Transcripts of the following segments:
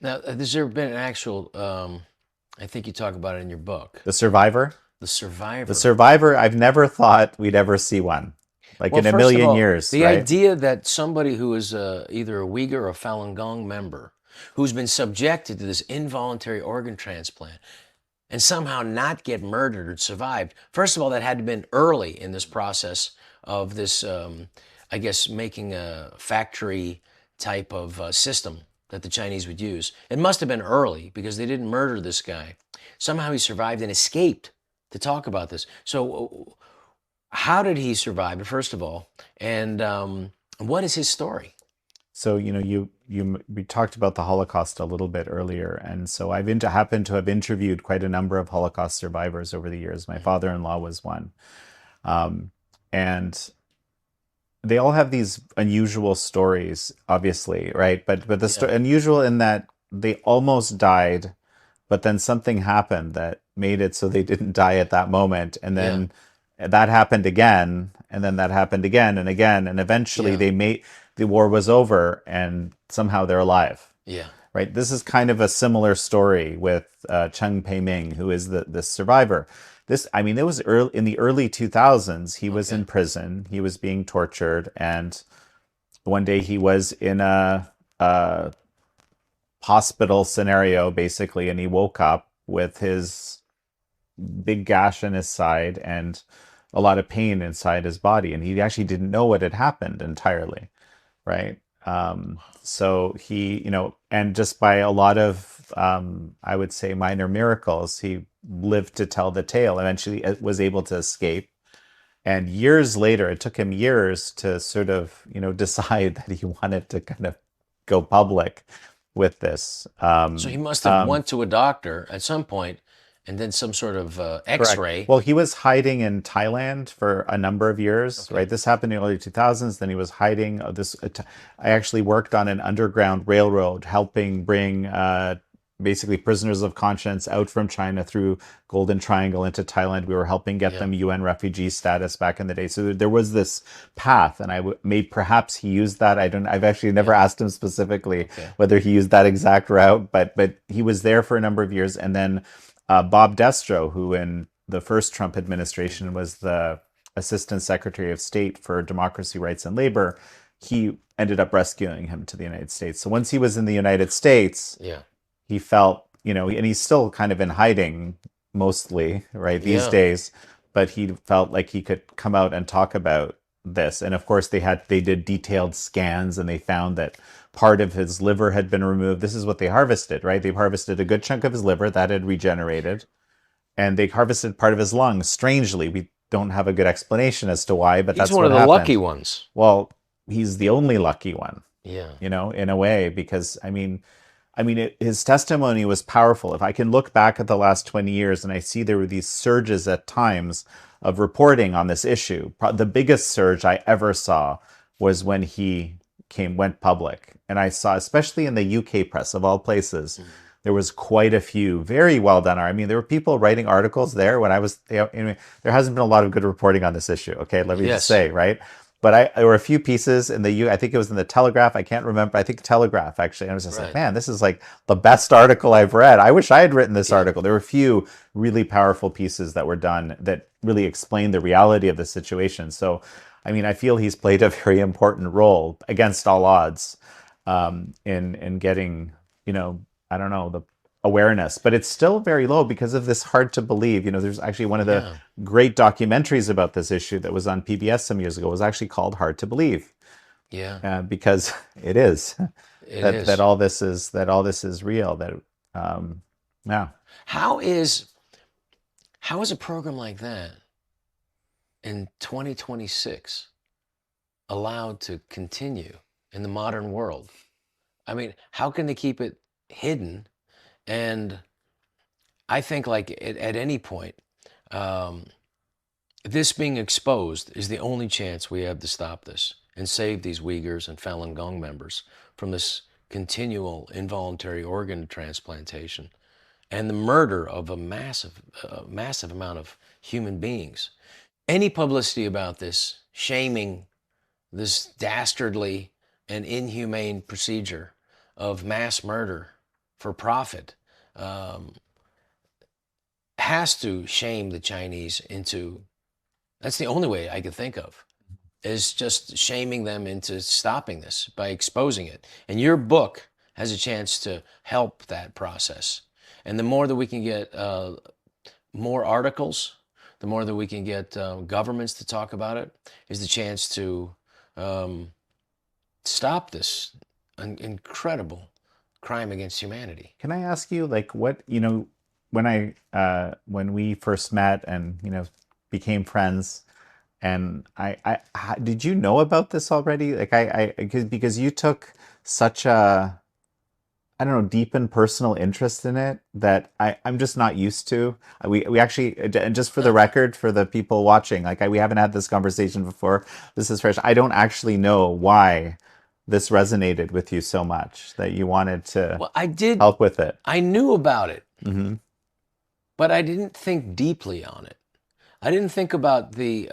Now, has there been an actual, I think you talk about it in your book, The Survivor? The The Survivor. Survivor, I've never thought we'd ever see one. Like Well, in a first of million all, years, the right? idea that somebody who is either a Uyghur or Falun Gong member who's been subjected to this involuntary organ transplant and somehow not get murdered or survived, first of all, that had to have been early in this process of this, I guess, making a factory type of system that the Chinese would use. It must have been early because they didn't murder this guy. Somehow he survived and escaped to talk about this. So, how did he survive, first of all? And what is his story? So, we talked about the Holocaust a little bit earlier, and so happened to have interviewed quite a number of Holocaust survivors over the years. My father-in-law was one, and they all have these unusual stories, obviously, right? But the Yeah, unusual in that they almost died, but then something happened that made it so they didn't die at that moment, and yeah, then that happened again, and then that happened again and again, and eventually yeah, the war was over, and somehow they're alive. yeah. Right. This is kind of a similar story with 청페이밍은, who is the survivor. I mean, it was early in the early 2000s. He was Okay. in prison. He was being tortured, and one day he was in a hospital scenario, basically, and he woke up with his big gash in his side and a lot of pain inside his body, and he actually didn't know what had happened entirely, right? So and just by a lot of, I would say, minor miracles, he lived to tell the tale. Eventually, it was able to escape. And years later, it took him years to sort of, decide that he wanted to kind of go public with this. So he must have went to a doctor at some point and then some sort of Correct. X-ray. Well, he was hiding in Thailand for a number of years, Okay. right? This happened in the early 2000s. Then he was hiding. I actually worked on an underground railroad helping bring basically prisoners of conscience out from China through Golden Triangle into Thailand. We were helping get Yeah. them UN refugee status back in the day. So there was this path, and perhaps he used that. I've actually never Yeah. asked him specifically Okay. whether he used that exact route, but he was there for a number of years, and then Bob Destro, who in the first Trump administration was the Assistant Secretary of State for Democracy, Rights, and Labor, he ended up rescuing him to the United States. So once he was in the United States, Yeah. he felt, and he's still kind of in hiding mostly, right, these Yeah. days, but he felt like he could come out and talk about this. And of course, they did detailed scans, and they found that part of his liver had been removed. This is what they harvested, right? They harvested a good chunk of his liver that had regenerated, and they harvested part of his lungs. Strangely, we don't have a good explanation as to why, but He's that's one what of the lucky happened. ones. Well, he's the only lucky one, Yeah. in a way, because his testimony was powerful. If I can look back at the last 20 years and I see there were these surges at times of reporting on this issue, the biggest surge I ever saw was when he went public. And I saw, especially in the UK press of all places, there was quite a few very well done. I mean, there were people writing articles there when I was, there hasn't been a lot of good reporting on this issue. Okay, let me just Yes. say, right? But there were a few pieces in I think it was in the Telegraph. I can't remember. I think Telegraph, actually. And I was just like, Right. man, this is like the best article I've read. I wish I had written this Yeah. article. There were a few really powerful pieces that were done that really explained the reality of the situation. So, I feel he's played a very important role against all odds, in getting, I don't know, the awareness, but it's still very low because of this hard to believe. There's actually one of the Yeah. great documentaries about this issue that was on PBS some years ago was actually called Hard to Believe, Yeah. because it is It that is. all this is real. That yeah. How is how is a program like that in 2026 allowed to continue in the modern world? I mean, how can they keep it hidden? And I think, like at any point, um, this being exposed is the only chance we have to stop this and save these Uyghurs and Falun Gong members from this continual involuntary organ transplantation and the murder of a massive amount of human beings. Any publicity about this, shaming this dastardly and inhumane procedure of mass murder for profit has to shame the Chinese into, that's the only way I could think of, is just shaming them into stopping this by exposing it. And your book has a chance to help that process. And the more that we can get more articles, the more that we can get governments to talk about it, is the chance to stop this incredible crime against humanity. Can I ask you, like, what, when we first met and, became friends, and did you know about this already? Like, because you took such a, I don't know, deep and personal interest in it that I'm just not used to. We actually, and just for the record, for the people watching, like, we haven't had this conversation before. This is fresh. I don't actually know why this resonated with you so much that you wanted to help with it. I knew about it, but I didn't think deeply on it. I didn't think about the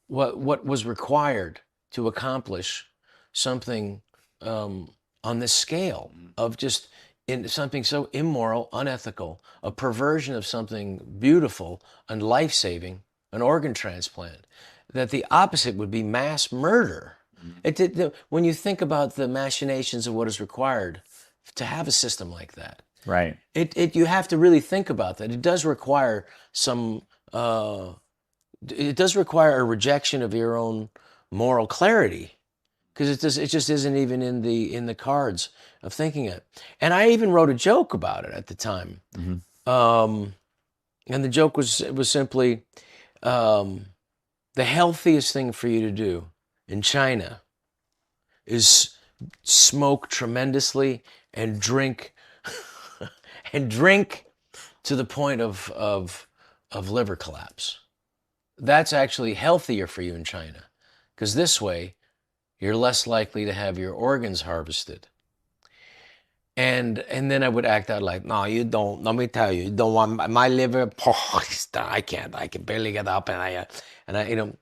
what was required to accomplish something on this scale of just in something so immoral, unethical, a perversion of something beautiful and life-saving, an organ transplant, that the opposite would be mass murder. When you think about the machinations of what is required to have a system like that, right? You have to really think about that. It does require some. It does require a rejection of your own moral clarity, because it just isn't even in the cards of thinking it. And I even wrote a joke about it at the time. And the joke was simply the healthiest thing for you to do in China is smoke tremendously and drink to the point of liver collapse. That's actually healthier for you in China, because this way you're less likely to have your organs harvested. And then I would act out like, no, you don't. Let me tell you, you don't want my liver. I can't. I can barely get up, and I,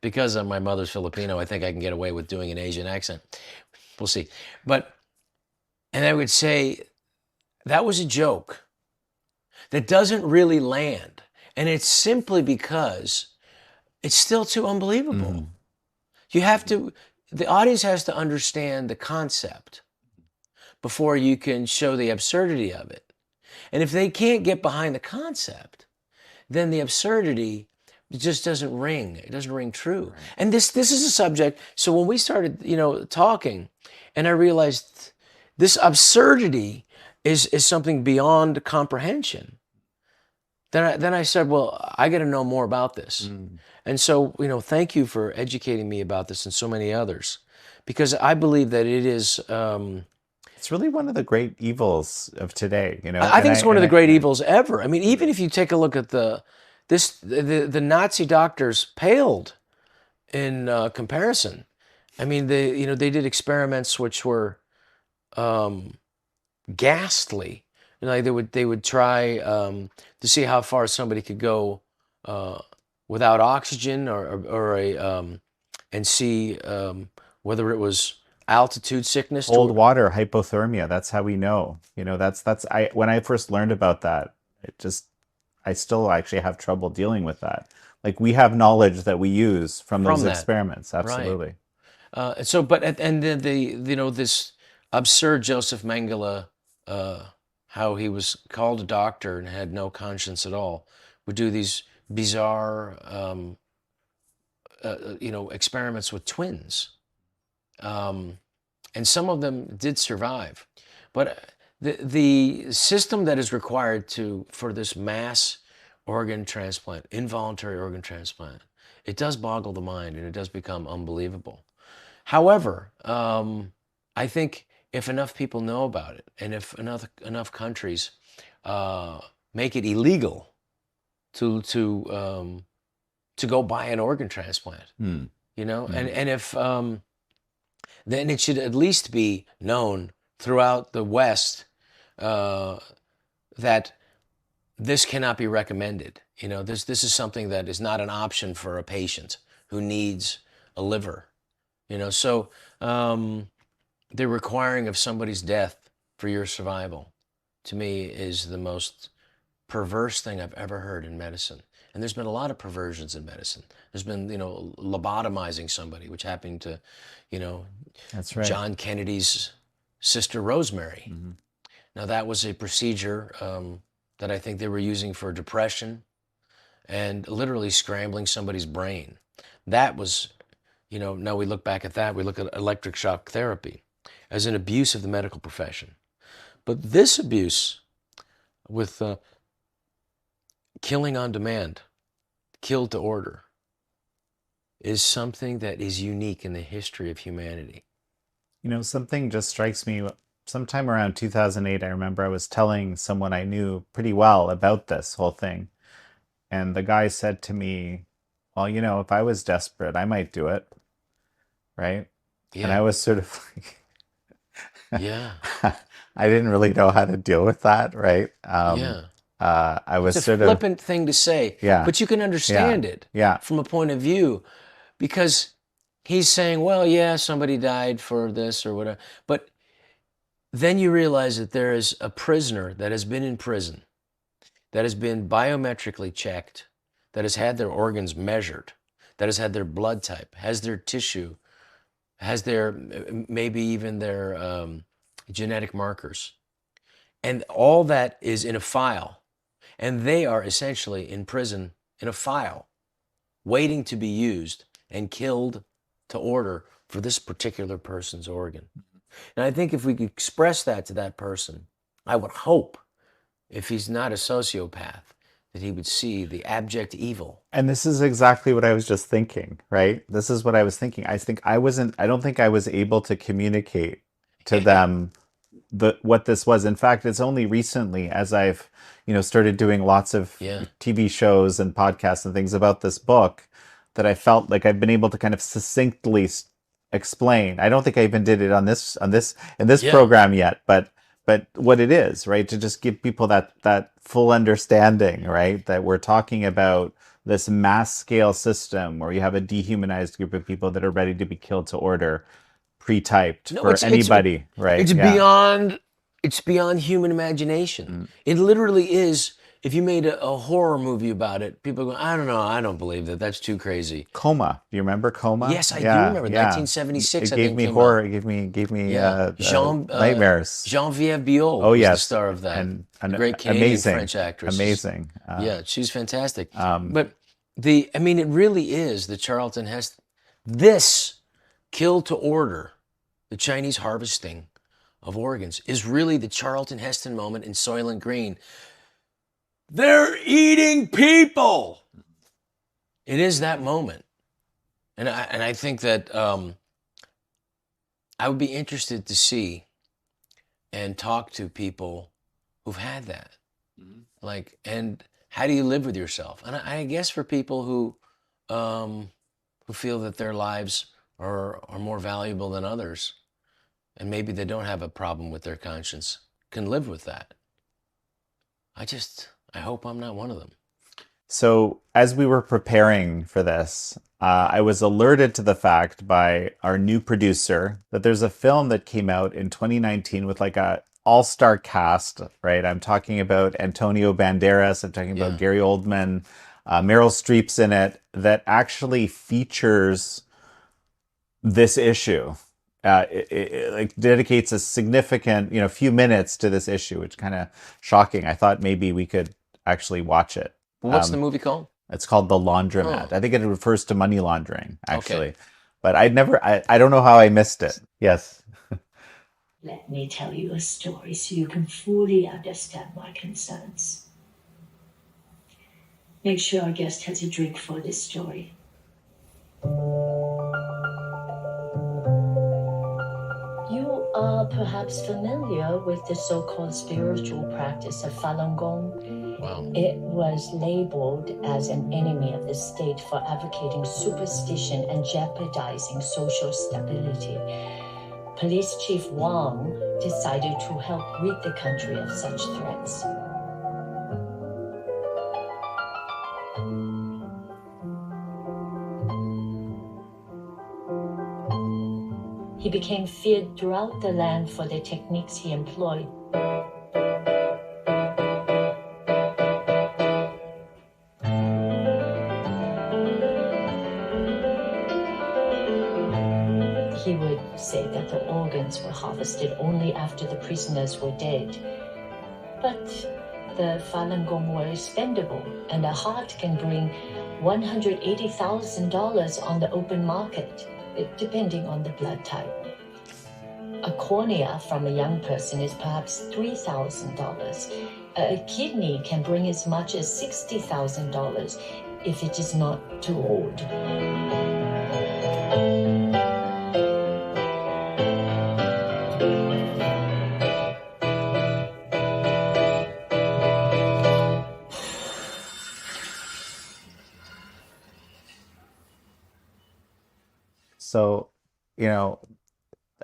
because my mother's Filipino, I think I can get away with doing an Asian accent. We'll see. And I would say that was a joke that doesn't really land, and it's simply because it's still too unbelievable. You have to. The audience has to understand the concept before you can show the absurdity of it. And if they can't get behind the concept, then the absurdity just doesn't ring. It doesn't ring true. Right. And this is a subject. So when we started, talking, and I realized this absurdity is something beyond comprehension, then I said, well, I got to know more about this. And so, thank you for educating me about this and so many others, because I believe that it is. It's really one of the great evils of today, I think it's one of the great evils ever. I mean, even if you take a look at the Nazi doctors paled in comparison. I mean, they did experiments which were ghastly. They would try to see how far somebody could go without oxygen, and see whether it was altitude sickness, cold water, hypothermia. That's how we know. When I first learned about that, I still actually have trouble dealing with that. Like, we have knowledge that we use from those experiments. Absolutely. Right. This absurd Joseph Mengele, how he was called a doctor and had no conscience at all, would do these bizarre, experiments with twins. And some of them did survive, but the system that is required for this mass organ transplant, involuntary organ transplant, it does boggle the mind, and it does become unbelievable. However, I think if enough people know about it, and if enough countries make it illegal to go buy an organ transplant, and if then it should at least be known throughout the West that this cannot be recommended. This is something that is not an option for a patient who needs a liver. So the requiring of somebody's death for your survival, to me, is the most perverse thing I've ever heard in medicine. And there's been a lot of perversions in medicine. There's been, lobotomizing somebody, which happened to, That's right. John Kennedy's sister Rosemary. Mm-hmm. Now, that was a procedure that I think they were using for depression and literally scrambling somebody's brain. That was, now we look back at that, we look at electric shock therapy as an abuse of the medical profession. But this abuse with killing on demand, kill to order, is something that is unique in the history of humanity. Something just strikes me. Sometime around 2008, I remember I was telling someone I knew pretty well about this whole thing. And the guy said to me, well, if I was desperate, I might do it. Right? Yeah. And I was sort of like, yeah. I didn't really know how to deal with that. Right? Yeah. I was It's a sort of flippant thing to say, Yeah. but you can understand it Yeah. from a point of view, because he's saying, well, yeah, somebody died for this or whatever. But then you realize that there is a prisoner that has been in prison, that has been biometrically checked, that has had their organs measured, that has had their blood type, has their tissue, has their, maybe even their genetic markers. And all that is in a file. And they are essentially in prison in a file, waiting to be used and killed to order for this particular person's organ. And I think if we could express that to that person, I would hope, if he's not a sociopath, that he would see the abject evil. And this is exactly what I was just thinking, right? This is what I was thinking. I don't think I was able to communicate to them what this was. In fact, it's only recently, as I've started doing lots of TV shows and podcasts and things about this book, that I felt like I've been able to kind of succinctly explain. I don't think I even did it in this program yet, but what it is, right? To just give people that full understanding, right? That we're talking about this mass scale system where you have a dehumanized group of people that are ready to be killed to order, pre-typed for anybody, right? It's beyond human imagination. It literally is. If you made a horror movie about it, people go, I don't know, I don't believe that. That's too crazy. Coma. Do you remember Coma? Yes, I do remember. 1976. It gave me horror. It gave me nightmares. Geneviève Biot was the star of that. And a great Canadian French actress. Amazing. She's fantastic. But it really is the Charlton Heston. This kill to order, the Chinese harvesting of organs, is really the Charlton Heston moment in Soylent Green. They're eating people. It is that moment. And I think that I would be interested to see and talk to people who've had that. Like, and how do you live with yourself? And I guess for people who feel that their lives are more valuable than others, and maybe they don't have a problem with their conscience, can live with that. I hope I'm not one of them. So as we were preparing for this, I was alerted to the fact by our new producer that there's a film that came out in 2019 with like a all-star cast, right? I'm talking about Antonio Banderas. I'm talking about Gary Oldman. Meryl Streep's in it, that actually features this issue. It like dedicates a significant, few minutes to this issue, which is kind of shocking. I thought maybe we could actually watch it. What's the movie called? It's called The Laundromat. I think it refers to money laundering, actually. Okay. But I don't know how I missed it. Yes. Let me tell you a story so you can fully understand my concerns. Make sure our guest has a drink for this story. You are perhaps familiar with the so-called spiritual practice of Falun Gong. Wow. It was labeled as an enemy of the state for advocating superstition and jeopardizing social stability. Police Chief Wang decided to help rid the country of such threats. He became feared throughout the land for the techniques he employed. He would say that the organs were harvested only after the prisoners were dead. But the Falun Gong were expendable, and a heart can bring $180,000 on the open market, depending on the blood type. A cornea from a young person is perhaps $3,000. A kidney can bring as much as $60,000 if it is not too old. So,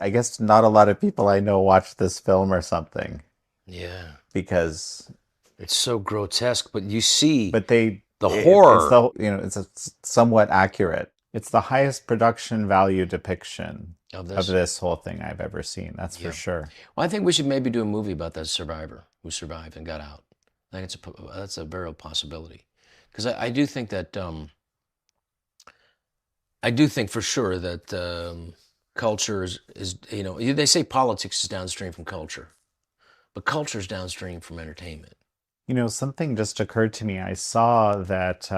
I guess not a lot of people I know watch this film or something Yeah. because, It's so grotesque, but you see but the it's horror it's somewhat accurate. It's the highest production value depiction of of this. this whole thing I've ever seen. That's for Yeah. sure. Well, I think we should maybe do a movie about that survivor who survived and got out. I think that's a very real possibility. Because I do think that, I do think for sure that culture is, they say politics is downstream from culture, but culture is downstream from entertainment. Something just occurred to me. I saw that,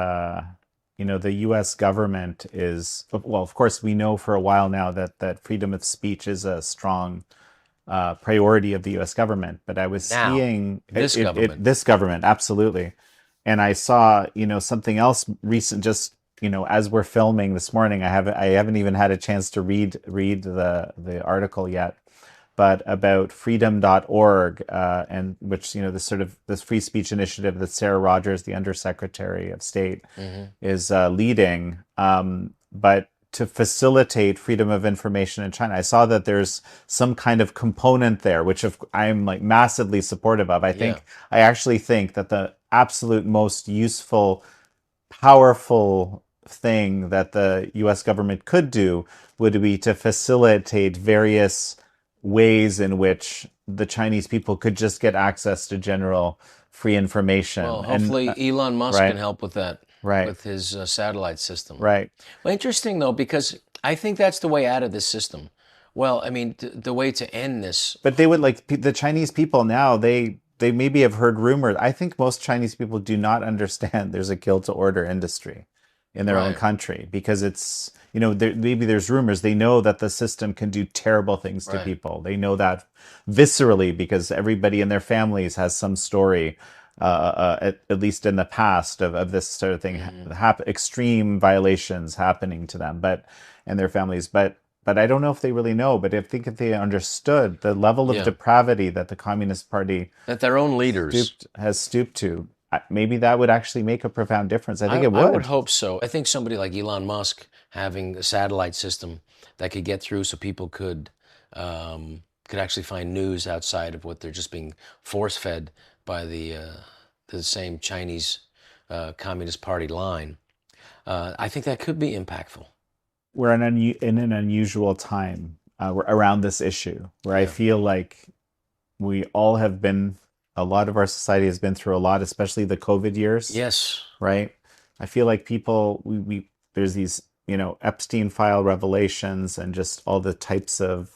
the US government is, well, of course, we know for a while now that freedom of speech is a strong priority of the US government. But I was Now, seeing this government. this government, absolutely. And I saw, something else recent, just, as we're filming this morning, I haven't even had a chance to read the article yet, but about freedom.org, and which, this free speech initiative that Sarah Rogers, the Undersecretary of State, is leading, but to facilitate freedom of information in China. I saw that there's some kind of component there, which I'm like massively supportive of. I actually think that the absolute most useful, powerful thing that the US government could do would be to facilitate various ways in which the Chinese people could just get access to general free information. Well, hopefully Elon Musk right. can help with that, Right. with his satellite system. Right. Well, interesting though, because I think that's the way out of this system. Well, I mean, the way to end this. But they would the Chinese people now, they maybe have heard rumors. I think most Chinese people do not understand there's a kill to order industry in their own Right. country, because it's, maybe there's rumors. They know that the system can do terrible things to Right. people. They know that viscerally because everybody in their families has some story, at least in the past, of this sort of thing, extreme violations happening to them, and their families. But I don't know if they really know. But I think if they understood the level of Yeah. depravity that the Communist Party That their own leaders. has stooped to, maybe that would actually make a profound difference. I think it I would. would hope so. I think somebody like Elon Musk having a satellite system that could get through so people could actually find news outside of what they're just being force fed by the same Chinese Communist Party line. I think that could be impactful. We're in an unusual time around this issue, where I feel like we all have been, a lot of our society has been through a lot, especially the COVID years. Yes. Right? I feel like people, there's these, Epstein file revelations and just all the types of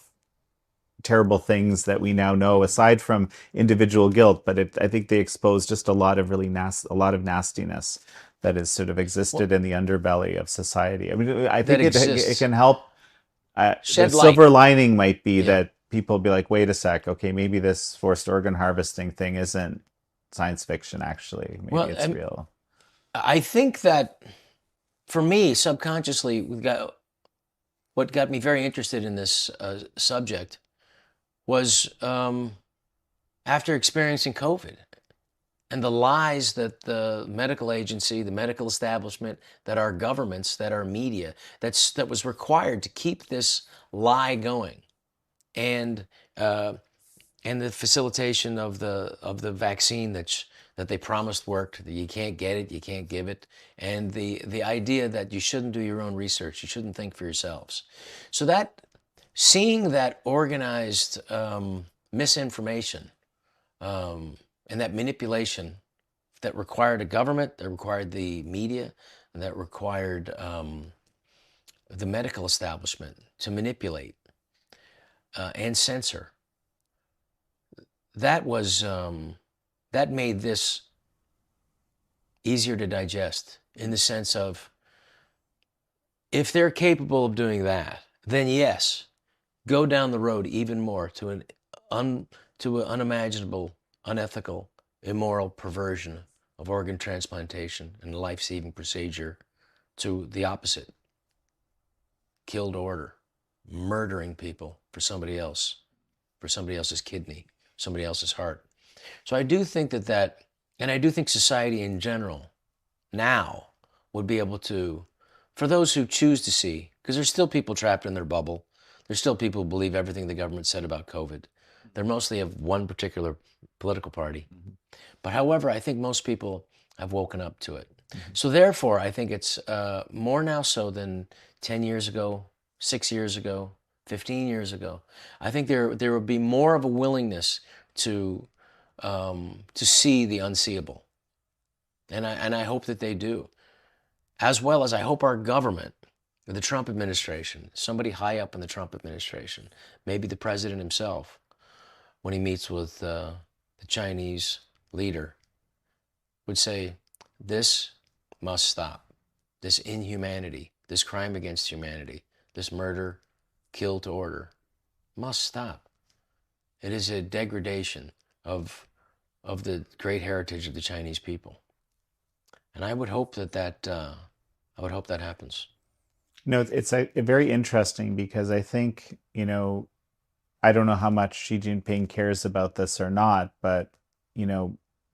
terrible things that we now know, aside from individual guilt, but I think they expose just a lot of really a lot of nastiness that has sort of existed in the underbelly of society. I mean, I think it can help. The Shed light. silver lining might be Yeah. that people be like, wait a sec, okay, maybe this forced organ harvesting thing isn't science fiction, actually. Maybe it's real. I think that for me, subconsciously, what got me very interested in this subject was after experiencing COVID and the lies that the medical agency, the medical establishment, that our governments, that our media, that was required to keep this lie going, and the facilitation of the vaccine that they promised worked, that you can't get it, you can't give it, and the idea that you shouldn't do your own research, you shouldn't think for yourselves. So that seeing that organized misinformation and that manipulation that required a government, that required the media, and that required the medical establishment to manipulate and censor. That was that made this easier to digest, in the sense of, if they're capable of doing that, then yes, go down the road even more to an unimaginable, unethical, immoral perversion of organ transplantation and life-saving procedure, to the opposite. Kill to order, murdering people for somebody else, for somebody else's kidney, somebody else's heart. So I do think that, and I do think society in general now would be able to, for those who choose to see, because there's still people trapped in their bubble. There's still people who believe everything the government said about COVID. They're mostly of one particular political party. But however, I think most people have woken up to it. So therefore, I think it's more now so than 10 years ago, 6 years ago, 15 years ago. I think there will be more of a willingness to see the unseeable. And I hope that they do. As well as I hope our government, the Trump administration, somebody high up in the Trump administration, maybe the president himself, when he meets with the Chinese leader, would say, this must stop. This inhumanity, this crime against humanity, this murder, kill to order, must stop. It is a degradation of the great heritage of the Chinese people. And I would hope that happens. No, it's very interesting, because I think, I don't know how much Xi Jinping cares about this or not, but,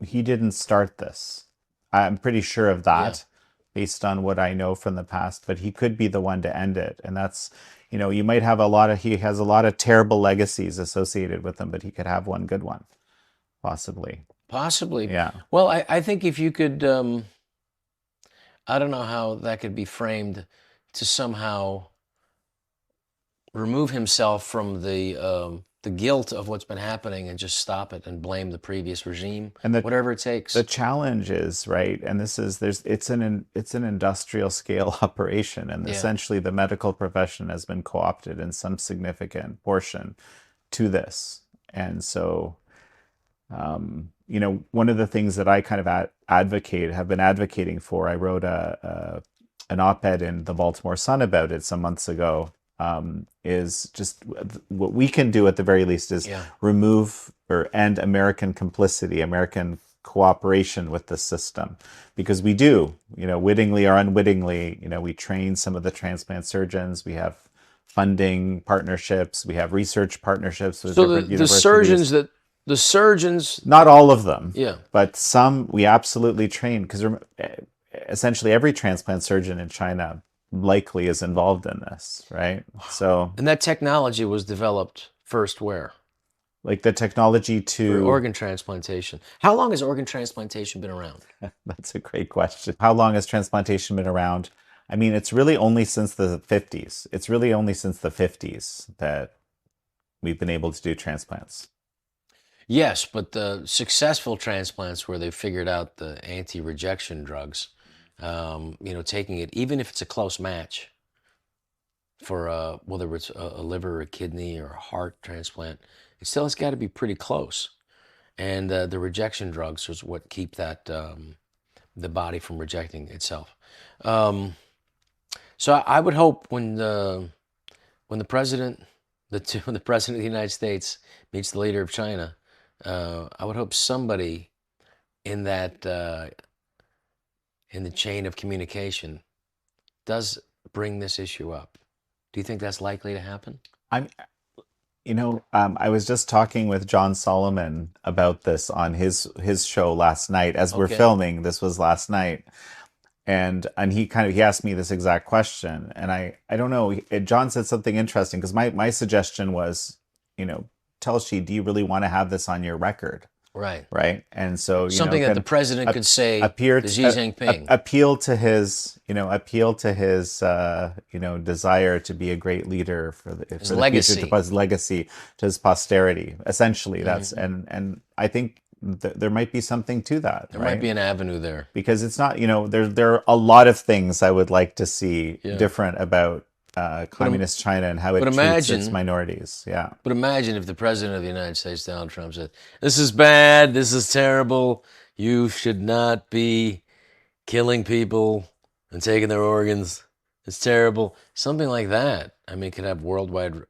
he didn't start this. I'm pretty sure of that, based on what I know from the past, but he could be the one to end it. And that's, you might have he has a lot of terrible legacies associated with him, but he could have one good one, possibly. Possibly. Yeah. Well, I think if you could, I don't know how that could be framed, to somehow remove himself from the guilt of what's been happening and just stop it and blame the previous regime, and whatever it takes. The challenge is, right, and it's an industrial scale operation, and essentially the medical profession has been co-opted in some significant portion to this. And so, one of the things that I kind of have been advocating for, I wrote an op-ed in the Baltimore Sun about it some months ago, is just what we can do at the very least is remove or end American complicity, American cooperation with the system, because we do, wittingly or unwittingly, we train some of the transplant surgeons, we have funding partnerships, we have research partnerships with different universities. The surgeons, not all of them, yeah, but some we absolutely train, because essentially every transplant surgeon in China likely is involved in this, right? So, and that technology was developed first where? Like the technology to for organ transplantation. How long has organ transplantation been around? That's a great question. How long has transplantation been around? I mean, it's really only since the 50s. It's really only since the 50s that we've been able to do transplants. Yes, but the successful transplants where they figured out the anti-rejection drugs, taking it, even if it's a close match for whether it's a liver, a kidney, or a heart transplant, it still has got to be pretty close. And the rejection drugs is what keep that the body from rejecting itself. So I would hope when the president, when the president of the United States meets the leader of China, I would hope somebody in that in the chain of communication does bring this issue up. Do you think that's likely to happen? I was just talking with John Solomon about this on his show last night as we're filming. This was last night. And he asked me this exact question. And I don't know, John said something interesting, because my suggestion was, tell Xi, do you really want to have this on your record? Right. right? And so, Something that the president could say appear to Xi Jinping. appeal to his, desire to be a great leader for the legacy. future, to his legacy, to his posterity. Essentially, that's and I think there might be something to that. There might be an avenue there. Because it's not, there are a lot of things I would like to see different about communist China and how it treats its minorities. Yeah. But imagine if the president of the United States, Donald Trump, said, "This is bad. This is terrible. You should not be killing people and taking their organs. It's terrible." Something like that. I mean, could have worldwide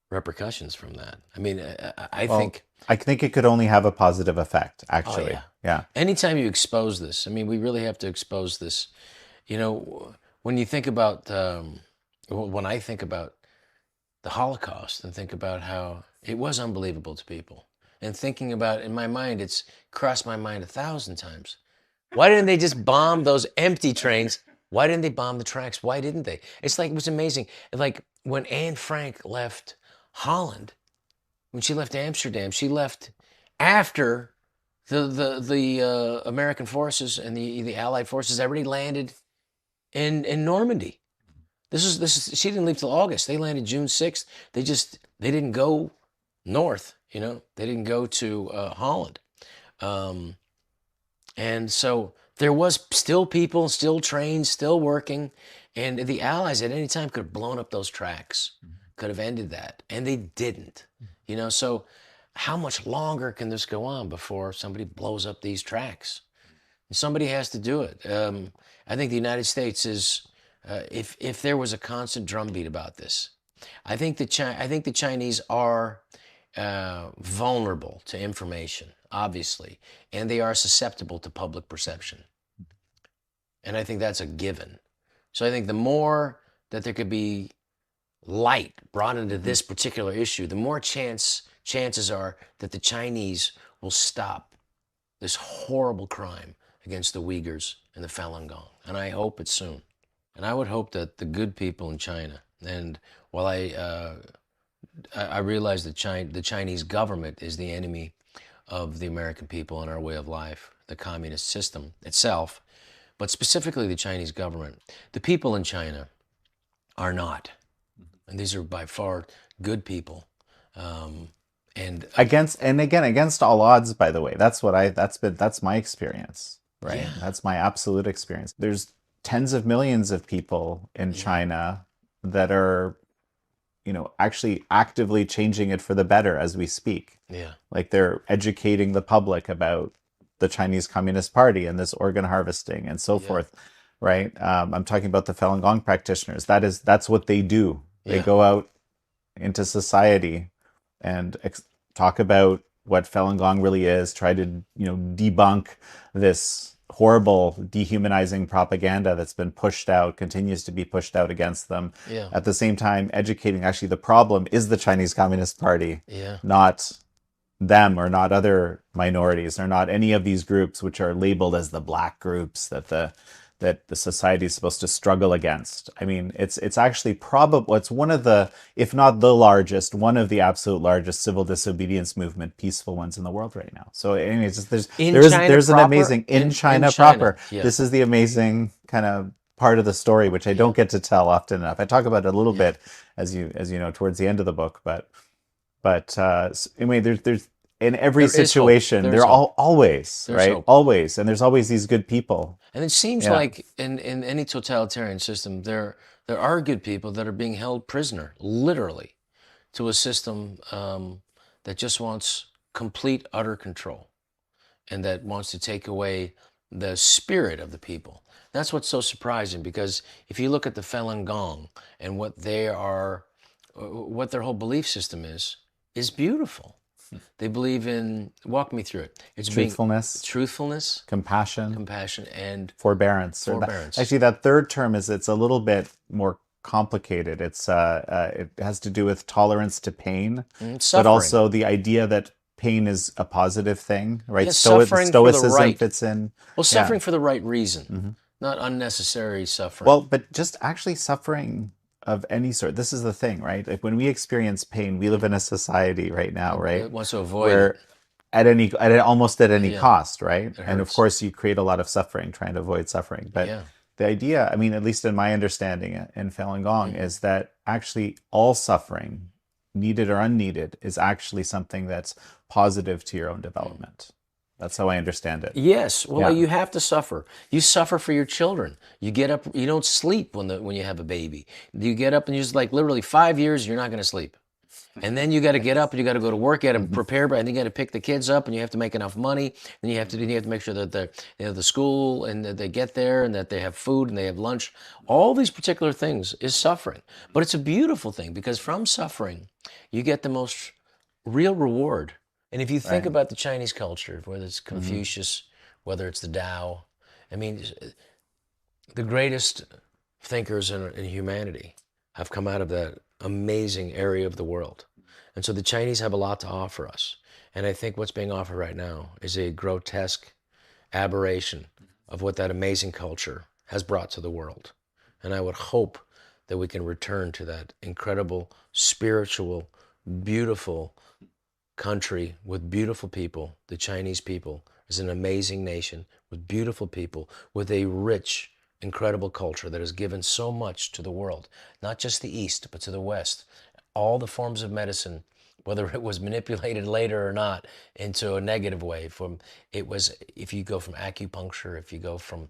repercussions from that. I mean, I think it could only have a positive effect, actually. Oh, yeah. Anytime you expose this, I mean, we really have to expose this. When you think about, when I think about the Holocaust and think about how it was unbelievable to people, and thinking about, in my mind, it's crossed my mind 1,000 times. Why didn't they just bomb those empty trains? Why didn't they bomb the tracks? Why didn't they? It's like, it was amazing. Like when Anne Frank left Holland, when she left Amsterdam, she left after the American forces and the Allied forces already landed in Normandy. This is she didn't leave till August. They landed June 6th. They didn't go north, They didn't go to Holland. And so there was still people, still trains, still working. And the Allies at any time could have blown up those tracks, could have ended that. And they didn't, So how much longer can this go on before somebody blows up these tracks? Somebody has to do it. I think the United States is, if there was a constant drumbeat about this, I think the Chinese are vulnerable to information, obviously, and they are susceptible to public perception. And I think that's a given. So I think the more that there could be light brought into this particular issue, the more chances are that the Chinese will stop this horrible crime against the Uyghurs and the Falun Gong. And I hope it's soon. And I would hope that the good people in China, and while I realize that the Chinese government is the enemy of the American people and our way of life, the communist system itself, but specifically the Chinese government, the people in China are not. And these are by far good people. And against all odds, by the way. That's my experience, right? Yeah. That's my absolute experience. There's tens of millions of people in China that are, actually actively changing it for the better as we speak. Yeah. Like they're educating the public about the Chinese Communist Party and this organ harvesting and so forth, right? I'm talking about the Falun Gong practitioners. That's what they do. They go out into society and talk about what Falun Gong really is, try to, debunk this horrible dehumanizing propaganda that's been pushed out, continues to be pushed out against them. Yeah. At the same time, educating actually the problem is the Chinese Communist Party, not them or not other minorities or not any of these groups which are labeled as the black groups that the society is supposed to struggle against. I mean, it's actually probably, it's one of the, if not the largest, one of the absolute largest civil disobedience movement, peaceful ones in the world right now. So anyways, there's an amazing, in China proper. Yeah. This is the amazing kind of part of the story, which I don't get to tell often enough. I talk about it a little bit as you know, towards the end of the book, but anyway, there's in every situation, there are always, right? Hope. Always. And there's always these good people. And it seems like in any totalitarian system, there are good people that are being held prisoner, literally, to a system that just wants complete, utter control and that wants to take away the spirit of the people. That's what's so surprising, because if you look at the Falun Gong and what their whole belief system is beautiful. They believe in, walk me through it. It's truthfulness, compassion, and forbearance. Actually, that third term it's a little bit more complicated. It has to do with tolerance to pain, but also the idea that pain is a positive thing, right? Stoicism fits in. Well, suffering for the right reason, not unnecessary suffering. Well, but just actually suffering of any sort. This is the thing, right? Like when we experience pain, we live in a society right now, right? It wants to avoid it. almost at any Yeah. cost, right? It And of hurts. course, you create a lot of suffering trying to avoid suffering. But Yeah. the idea, I mean, at least in my understanding in Falun Gong, Mhm. is that actually all suffering, needed or unneeded, is actually something that's positive to your own development. That's how I understand it. Yes. Well, Yeah. you have to suffer. You suffer for your children. You get up. You don't sleep when you have a baby. You get up and you just like literally 5 years. You're not going to sleep. And then you got to get up and you got to go to work. You got to prepare, and you got to pick the kids up, and you have to make enough money. And you have to make sure that the school and that they get there, and that they have food and they have lunch. All these particular things is suffering, but it's a beautiful thing because from suffering, you get the most real reward. And if you think Right. about the Chinese culture, whether it's Confucius, whether it's the Tao, I mean, the greatest thinkers in humanity have come out of that amazing area of the world. And so the Chinese have a lot to offer us. And I think what's being offered right now is a grotesque aberration of what that amazing culture has brought to the world. And I would hope that we can return to that incredible, spiritual, beautiful country with beautiful people. The Chinese people is an amazing nation with beautiful people, with a rich, incredible culture that has given so much to the world, not just the East, but to the West. All the forms of medicine, whether it was manipulated later or not into a negative way, if you go from acupuncture, if you go from,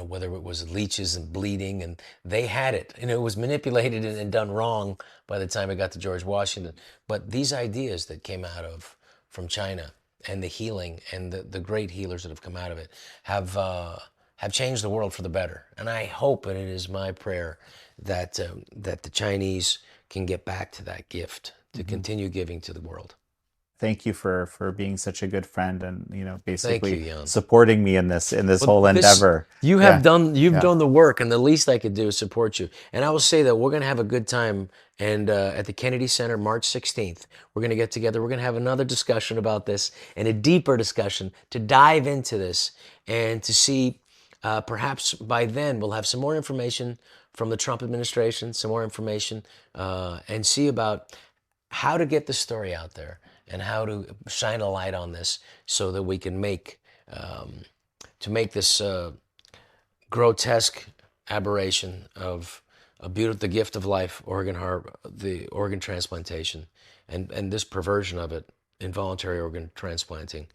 whether it was leeches and bleeding, and they had it, it was manipulated and done wrong by the time it got to George Washington. But these ideas that came out from China and the healing and the great healers that have come out of it have changed the world for the better. And I hope, and it is my prayer, that the Chinese can get back to that gift, to continue giving to the world. Thank you for being such a good friend and basically Jan. supporting me in this whole This- endeavor. You have done Yeah. done the work, and the least I could do is support you. And I will say that we're going to have a good time, and at the Kennedy Center, March 16th, we're going to get together. We're going to have another discussion about this, and a deeper discussion to dive into this and to see. Perhaps by then we'll have some more information from the Trump administration, some more information, and see about how to get the story out there and how to shine a light on this so that we can make this grotesque aberration of the gift of life, the organ transplantation, and this perversion of it, involuntary organ transplanting,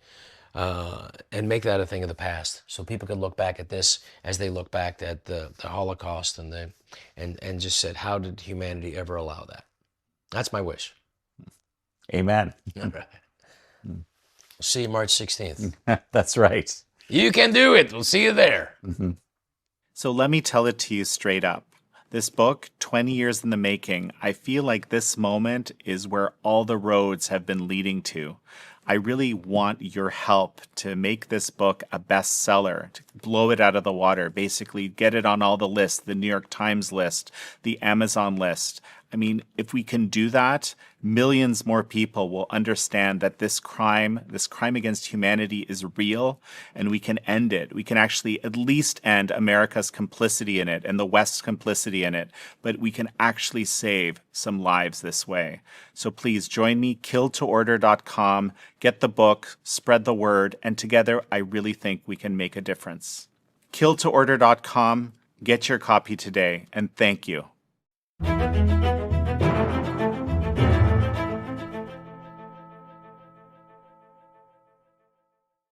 and make that a thing of the past, so people can look back at this as they look back at the Holocaust and just said, how did humanity ever allow that? That's my wish. Amen. All right. We'll see you March 16th. That's right. You can do it. We'll see you there. So let me tell it to you straight up. This book, 20 years in the making, I feel like this moment is where all the roads have been leading to. I really want your help to make this book a bestseller, to blow it out of the water, basically get it on all the lists, the New York Times list, the Amazon list. I mean, if we can do that, millions more people will understand that this crime against humanity is real, and we can end it. We can actually at least end America's complicity in it and the West's complicity in it, but we can actually save some lives this way. So please join me, killtoorder.com, get the book, spread the word, and together I really think we can make a difference. Killtoorder.com, get your copy today, and thank you.